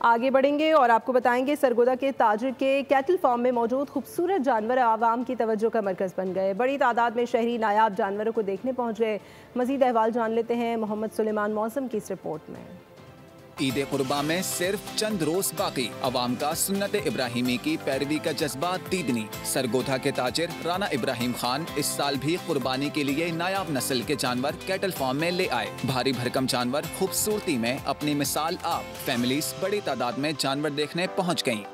आगे बढ़ेंगे और आपको बताएंगे सरगोदा के ताजिर के कैटल फार्म में मौजूद खूबसूरत जानवर आवाम की तवज्जो का मरकज़ बन गए। बड़ी तादाद में शहरी नायाब जानवरों को देखने पहुंच गए। मजीद अहवाल जान लेते हैं मोहम्मद सुलेमान मौसम की इस रिपोर्ट में। ईद कुर्बा में सिर्फ चंद रोज बाकी, अवाम का सुन्नत इब्राहिमी की पैरवी का जज्बा दीदनी। सरगोधा के ताजिर राना इब्राहिम खान इस साल भी कुर्बानी के लिए नायाब नस्ल के जानवर कैटल फार्म में ले आए। भारी भरकम जानवर खूबसूरती में अपनी मिसाल आप। फैमिलीज बड़ी तादाद में जानवर देखने पहुँच गयी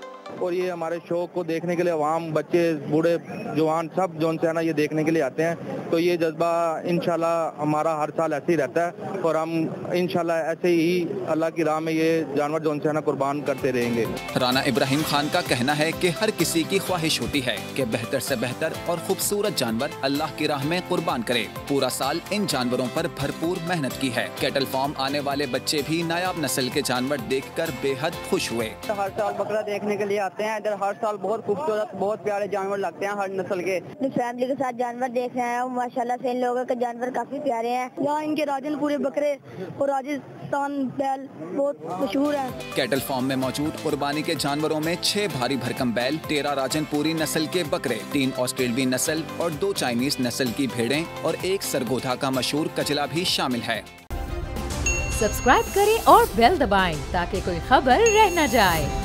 और ये हमारे शो को देखने के लिए अवाम, बच्चे, बूढ़े, जवान सब जो है ना ये देखने के लिए आते हैं। तो ये जज्बा इंशाल्लाह हमारा हर साल ऐसे ही रहता है और हम इंशाल्लाह ऐसे ही अल्लाह की राह में ये जानवर जो है ना कुर्बान करते रहेंगे। राना इब्राहिम खान का कहना है कि हर किसी की ख्वाहिश होती है कि बेहतर से बेहतर और खूबसूरत जानवर अल्लाह की राह में कुर्बान करे। पूरा साल इन जानवरों पर भरपूर मेहनत की है। कैटल फार्म आने वाले बच्चे भी नायाब नस्ल के जानवर देखकर बेहद खुश हुए। हर साल बकरा देखने के लिए आते हैं इधर। हर साल बहुत खूबसूरत, बहुत प्यारे जानवर लगते हैं हर नस्ल के। फैमिली के साथ जानवर देख रहे हैं, माशाल्लाह से इन लोगों के जानवर काफी प्यारे हैं। यहाँ इनके राजनपुरे बकरे और राजस्थान बैल बहुत मशहूर हैं। कैटल फार्म में मौजूद कुर्बानी के जानवरों में 6 भारी भरकम बैल, 13 राजनपुरी नस्ल के बकरे, 3 ऑस्ट्रेलियाई नस्ल और 2 चाइनीज नस्ल की भेड़ें और 1 सरगोधा का मशहूर कचला भी शामिल है। सब्सक्राइब करें और बेल दबाएं ताकि कोई खबर रह न जाए।